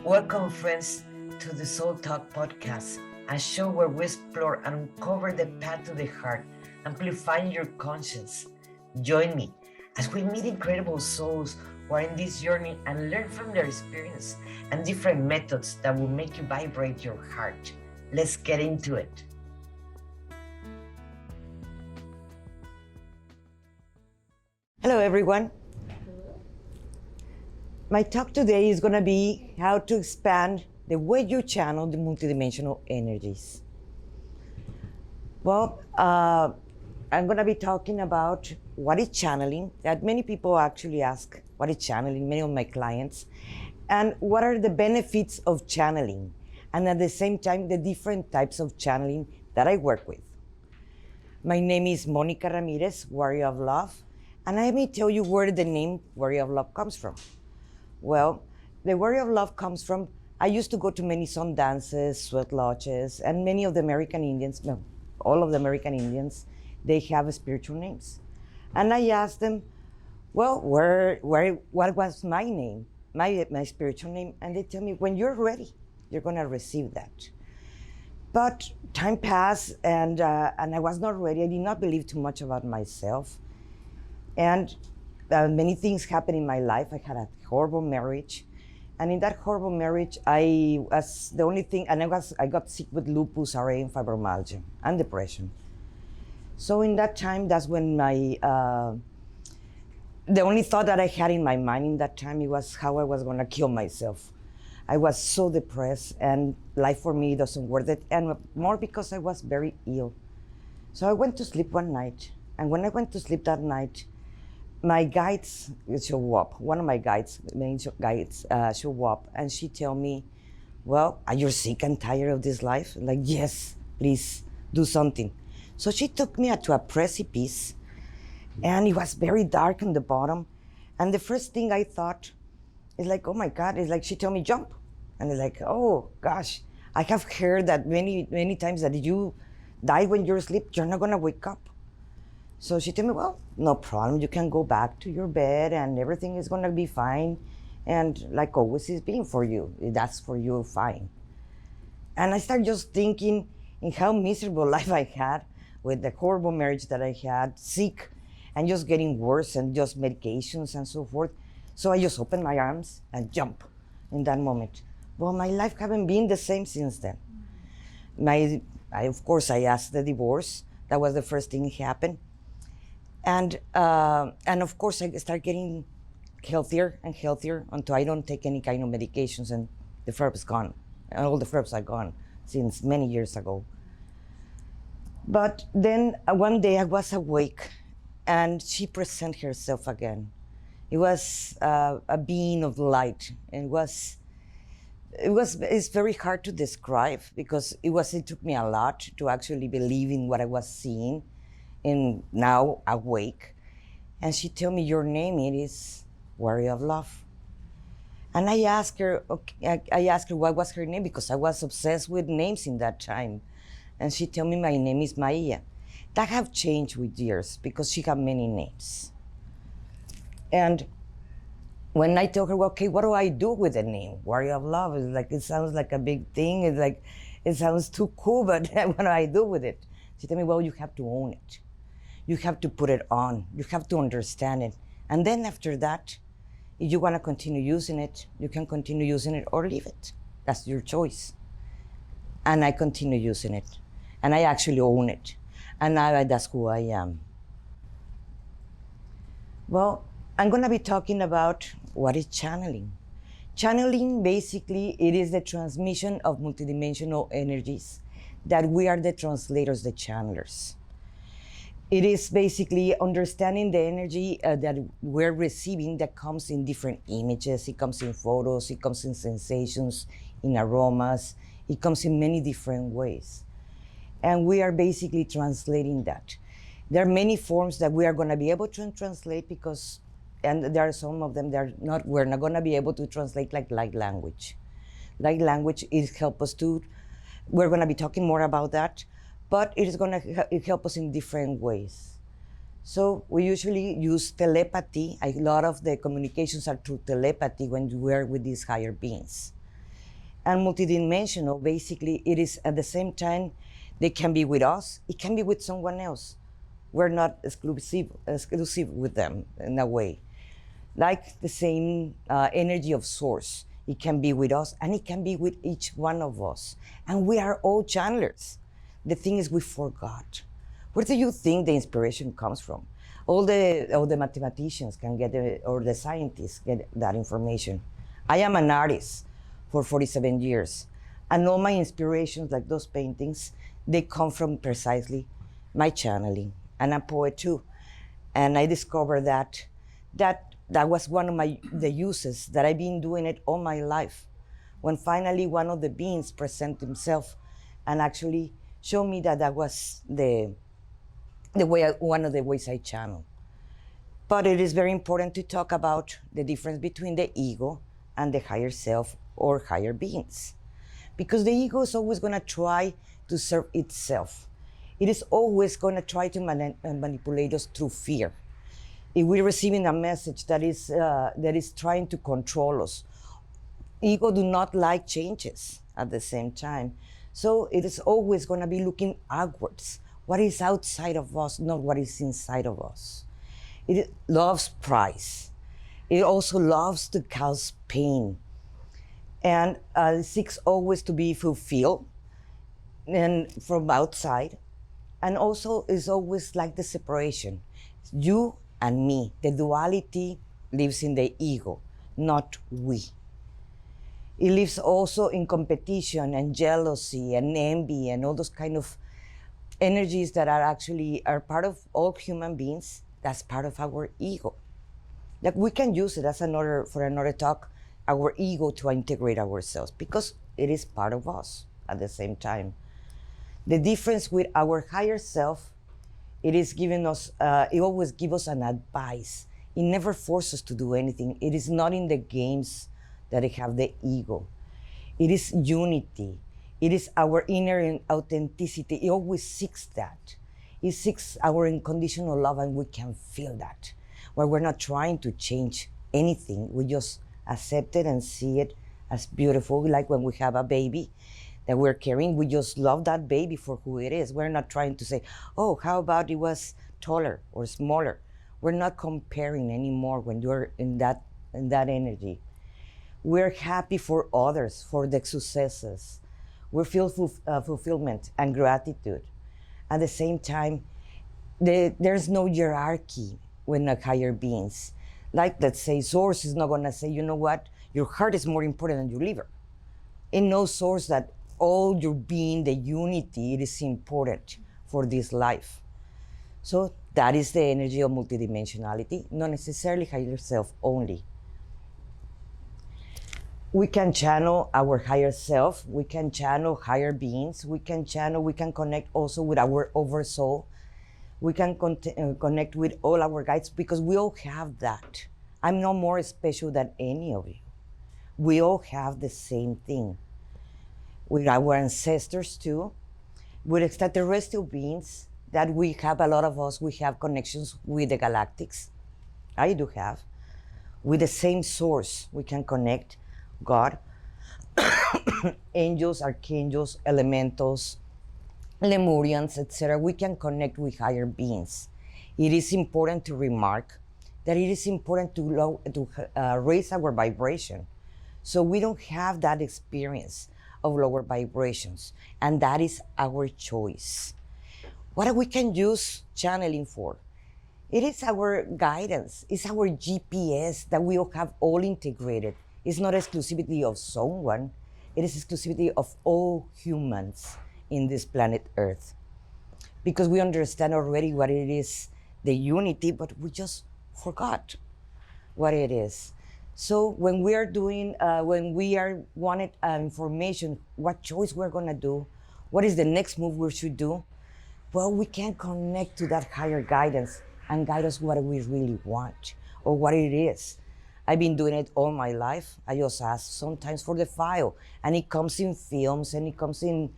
Welcome, friends, to the Soul Talk podcast, a show where we explore and uncover the path to the heart, amplifying your conscience. Join me as we meet incredible souls who are in this journey and learn from their experience and different methods that will make you vibrate your heart. Let's get into it. Hello, everyone. My talk today is going to be how to expand the way you channel the multidimensional energies. Well, I'm going to be talking about what is channeling, that many people actually ask what is channeling, many of my clients, and what are the benefits of channeling, and at the same time, the different types of channeling that I work with. My name is Monica Ramirez, Warrior of Love, and let me tell you where the name Warrior of Love comes from. Well, the Warrior of Love comes from, I used to go to many sun dances, sweat lodges, and many of the American Indians, no, all of the American Indians, they have spiritual names. And I asked them, well, what was my name, my spiritual name? And they tell me, when you're ready, you're gonna receive that. But time passed, and I was not ready. I did not believe too much about myself. And many things happened in my life. I had a horrible marriage. And in that horrible marriage, I was the only thing, and I got sick with lupus, RA, and fibromyalgia, and depression. So in that time, that's when the only thought that I had in my mind in that time, it was how I was gonna kill myself. I was so depressed, and life for me doesn't worth it, and more because I was very ill. So I went to sleep one night, and when I went to sleep that night, my guides show up. One of my guides, main guides, show up, and she tell me, well, are you sick and tired of this life? I'm like, yes, please do something. So she took me to a precipice, and it was very dark on the bottom. And the first thing I thought is like, oh my God, it's like she told me jump. And it's like, oh gosh, I have heard that many times that if you die when you're asleep, you're not gonna wake up. So she told me, well, no problem. You can go back to your bed and everything is going to be fine. And like always is being for you. That's for you, fine. And I started just thinking in how miserable life I had with the horrible marriage that I had, sick, and just getting worse and just medications and so forth. So I just opened my arms and jumped in that moment. Well, my life haven't been the same since then. Of course, I asked the divorce. That was the first thing that happened. And of course, I start getting healthier and healthier until I don't take any kind of medications, and the flare is gone. And all the flares are gone since many years ago. But then one day I was awake, and she presented herself again. It was a being of light, and it's very hard to describe because it took me a lot to actually believe in what I was seeing. And now awake, and she told me, your name, it is Warrior of Love. And I asked her what was her name, because I was obsessed with names in that time. And she told me my name is Maia. That have changed with years because she had many names. And when I told her, well, okay, what do I do with the name Warrior of Love? It's like, it sounds like a big thing. It's like, it sounds too cool, but what do I do with it? She told me, well, you have to own it. You have to put it on. You have to understand it. And then after that, if you want to continue using it, you can continue using it or leave it. That's your choice. And I continue using it. And I actually own it. And now that's who I am. Well, I'm going to be talking about what is channeling. Channeling, basically, it is the transmission of multidimensional energies that we are the translators, the channelers. It is basically understanding the energy that we're receiving that comes in different images. It comes in photos, it comes in sensations, in aromas. It comes in many different ways. And we are basically translating that. There are many forms that we are going to be able to translate because, and there are some of them that we're not going to be able to translate like light language. Light language is help us to, we're going to be talking more about that, but it is going to help us in different ways. So we usually use telepathy. A lot of the communications are through telepathy when we're with these higher beings. And multidimensional, basically, it is at the same time, they can be with us, it can be with someone else. We're not exclusive with them in a way. Like the same energy of source, it can be with us and it can be with each one of us. And we are all channelers. The thing is, we forgot. Where do you think the inspiration comes from? All the mathematicians can get or the scientists get that information. I am an artist for 47 years. And all my inspirations, like those paintings, they come from precisely my channeling. And I'm a poet too. And I discovered that was one of the uses that I've been doing it all my life. When finally one of the beings present himself and actually show me that was the way one of the ways I channel. But it is very important to talk about the difference between the ego and the higher self or higher beings. Because the ego is always going to try to serve itself. It is always going to try to manipulate us through fear. If we're receiving a message that is trying to control us, ego do not like changes at the same time. So it is always going to be looking outwards. What is outside of us, not what is inside of us. It loves price. It also loves to cause pain. And seeks always to be fulfilled and from outside. And also is always like the separation. You and me. The duality lives in the ego, not we. It lives also in competition and jealousy and envy and all those kind of energies that are part of all human beings. That's part of our ego. Like we can use it as for another talk, our ego to integrate ourselves because it is part of us at the same time. The difference with our higher self, it is giving us, it always gives us an advice. It never forces us to do anything. It is not in the games that it have the ego. It is unity. It is our inner authenticity. It always seeks that. It seeks our unconditional love, and we can feel that. Where we're not trying to change anything. We just accept it and see it as beautiful. Like when we have a baby that we're carrying, we just love that baby for who it is. We're not trying to say, oh, how about it was taller or smaller? We're not comparing anymore when you're in that energy. We're happy for others, for the successes. We feel fulfillment and gratitude. At the same time, there's no hierarchy when a higher beings. Like, let's say, source is not gonna say, you know what, your heart is more important than your liver. It knows source that all your being, the unity, it is important for this life. So that is the energy of multidimensionality, not necessarily higher self only. We can channel our higher self, we can channel higher beings, we can connect also with our oversoul, we can connect with all our guides because we all have that. I'm no more special than any of you. We all have the same thing. With our ancestors too, with extraterrestrial beings, that we have a lot of us, we have connections with the galactics. I do have. With the same source, we can connect. God, angels, archangels, elementals, Lemurians, etc. We can connect with higher beings. It is important to remark that it is important to raise our vibration. So we don't have that experience of lower vibrations, and that is our choice. What we can use channeling for? It is our guidance, it's our GPS that we all have all integrated. It's not exclusivity of someone, it is exclusivity of all humans in this planet Earth. Because we understand already what it is, the unity, but we just forgot what it is. So when we are doing, when we are wanted information, what choice we're gonna do, what is the next move we should do, well, we can connect to that higher guidance and guide us what we really want or what it is. I've been doing it all my life. I just ask sometimes for the file, and it comes in films, and it comes in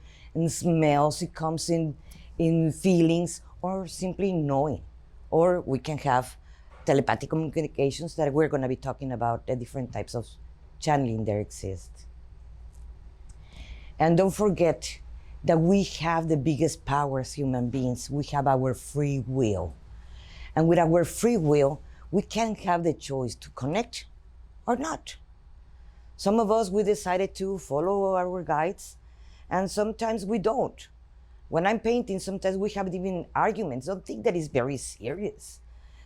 smells, it comes in feelings, or simply knowing. Or we can have telepathic communications that we're going to be talking about, the different types of channeling there exist. And don't forget that we have the biggest power as human beings. We have our free will. And with our free will, we can have the choice to connect or not. Some of us, we decided to follow our guides, and sometimes we don't. When I'm painting, sometimes we have even arguments. Don't think that it's very serious,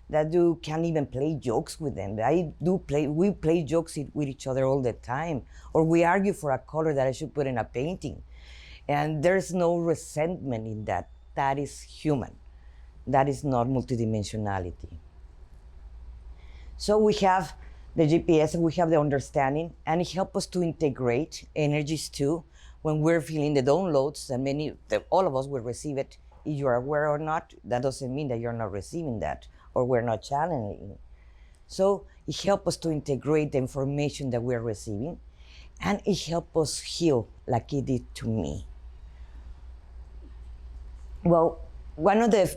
that you can't even play jokes with them. We play jokes with each other all the time, or we argue for a color that I should put in a painting. And there's no resentment in that. That is human. That is not multidimensionality. So we have the GPS and we have the understanding, and it helps us to integrate energies too. When we're feeling the downloads, and all of us will receive it, if you're aware or not, that doesn't mean that you're not receiving that or we're not channeling. So it helps us to integrate the information that we're receiving, and it helps us heal like it did to me. Well, one of the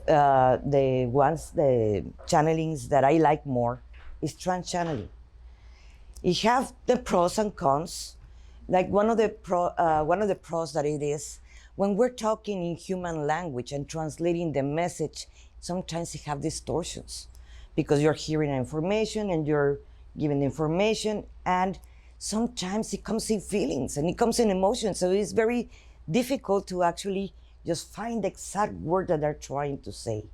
channelings that I like more is trans channeling. It have the pros and cons. Like one of the pros that it is, when we're talking in human language and translating the message, sometimes it have distortions because you're hearing information and you're giving information, and sometimes it comes in feelings and it comes in emotions. So it's very difficult to actually just find the exact word that they're trying to say.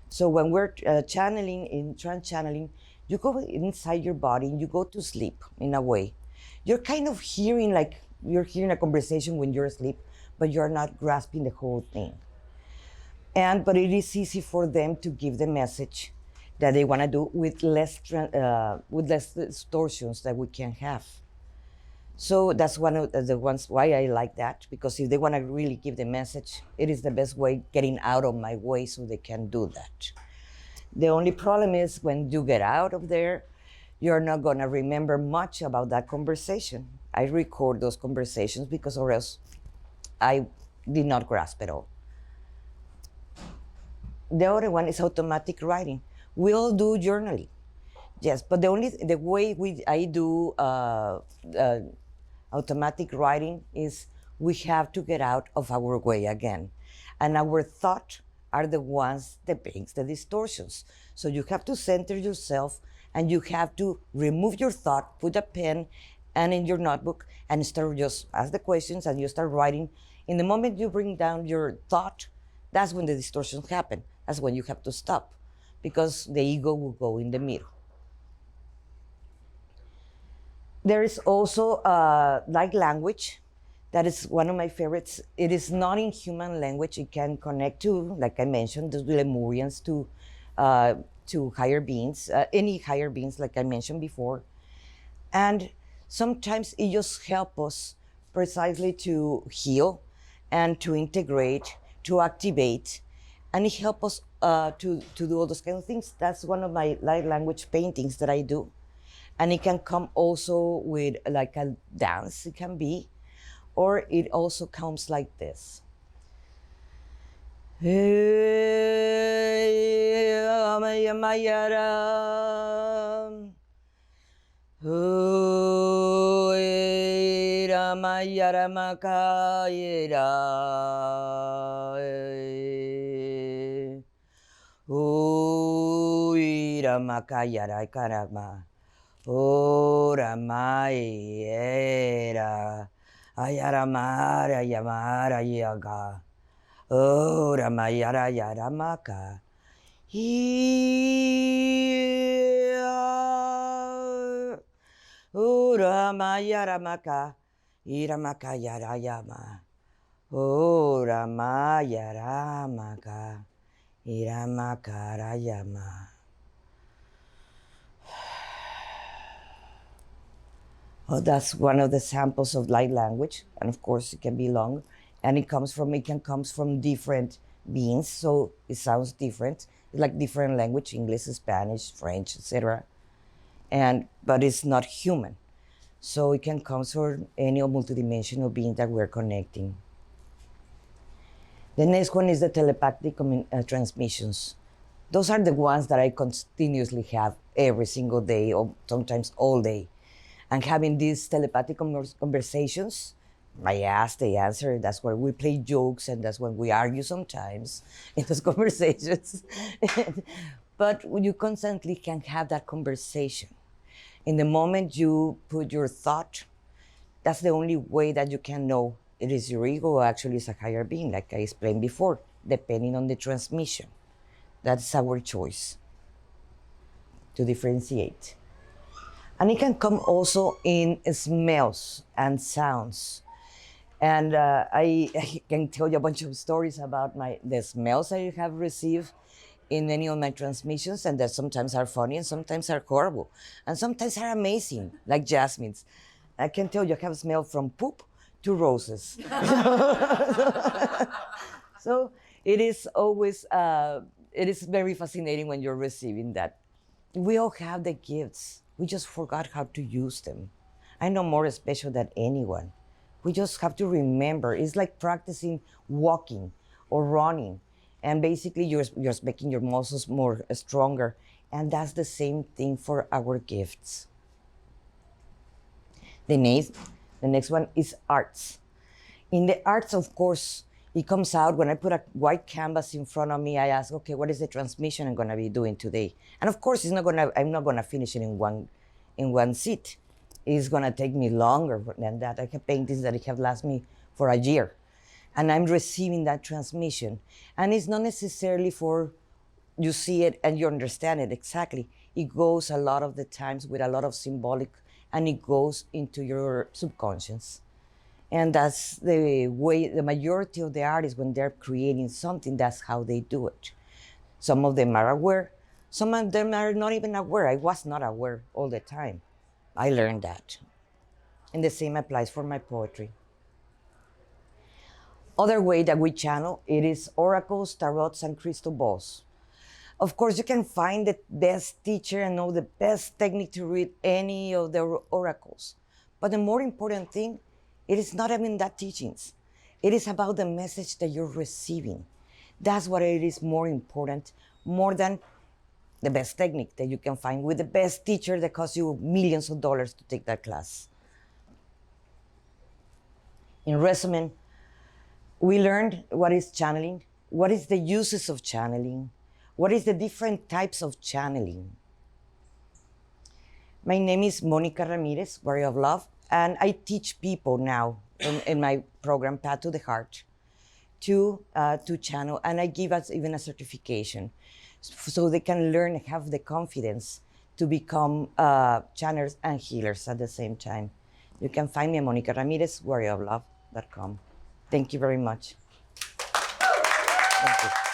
So when we're channeling, in trance channeling, you go inside your body and you go to sleep in a way. You're kind of hearing, like you're hearing a conversation when you're asleep, but you're not grasping the whole thing. But it is easy for them to give the message that they want to do with less distortions that we can have. So that's one of the ones why I like that, because if they want to really give the message, it is the best way, getting out of my way so they can do that. The only problem is when you get out of there, you're not going to remember much about that conversation. I record those conversations because or else I did not grasp it all. The other one is automatic writing. We all do journaling, yes, but the way I do automatic writing is we have to get out of our way again. And our thoughts are the ones that brings the distortions. So you have to center yourself and you have to remove your thought, put a pen and in your notebook and start just ask the questions and you start writing. In the moment you bring down your thought, that's when the distortions happen. That's when you have to stop because the ego will go in the middle. There is also like language. That is one of my favorites. It is not in human language. It can connect to, like I mentioned, the Lemurians, to higher beings, any higher beings, like I mentioned before. And sometimes it just helps us precisely to heal and to integrate, to activate, and it helps us to do all those kind of things. That's one of my light language paintings that I do. And it can come also with like a dance, it can be, or it also comes like this. Ora mai era ayaramara yamara yaga. Ora mai ara yaramaka. Ora mai yaramaka. Iramaka yarayama. Ora mai yaramaka. Iramaka rayama. Oh, that's one of the samples of light language, and of course it can be long, and it can come from different beings, so it sounds different. It's like different language, English, Spanish, French, etc. But it's not human, so it can come from any multidimensional being that we're connecting. The next one is the telepathic transmissions. Those are the ones that I continuously have every single day, or sometimes all day. And having these telepathic conversations I ask, they answer. That's where we play jokes, and that's when we argue sometimes in those conversations. But when you constantly can have that conversation, in the moment you put your thought, that's the only way that you can know it is your ego or actually is a higher being, like I explained before, depending on the transmission. That's our choice to differentiate. And it can come also in smells and sounds. And I can tell you a bunch of stories about the smells I have received in many of my transmissions, and that sometimes are funny and sometimes are horrible, and sometimes are amazing, like jasmines. I can tell you I have smelled from poop to roses. So it is always, it is very fascinating when you're receiving that. We all have the gifts. We just forgot how to use them. I know more special than anyone. We just have to remember. It's like practicing walking or running. And basically, you're making your muscles more stronger. And that's the same thing for our gifts. The next one is arts. In the arts, of course, it comes out when I put a white canvas in front of me. I ask, okay, what is the transmission I'm going to be doing today? And of course, I'm not going to finish it in one sit. It's going to take me longer than that. I have paintings that have lasted me for a year. And I'm receiving that transmission. And it's not necessarily for you see it and you understand it exactly. It goes a lot of the times with a lot of symbolic, and it goes into your subconscious. And that's the way the majority of the artists, when they're creating something, that's how they do it. Some of them are aware. Some of them are not even aware. I was not aware all the time. I learned that. And the same applies for my poetry. Other way that we channel, it is oracles, tarots, and crystal balls. Of course, you can find the best teacher and know the best technique to read any of the oracles. But the more important thing, it is not even that teachings. It is about the message that you're receiving. That's what it is more important, more than the best technique that you can find with the best teacher that costs you millions of dollars to take that class. In resume, we learned what is channeling, what is the uses of channeling, what is the different types of channeling. My name is Monica Ramirez, Warrior of Love, and I teach people now in my program, Path to the Heart, to channel, and I give us even a certification so they can learn, have the confidence to become channelers and healers at the same time. You can find me at Monica Ramirez, warrioroflove.com. Thank you very much. Thank you.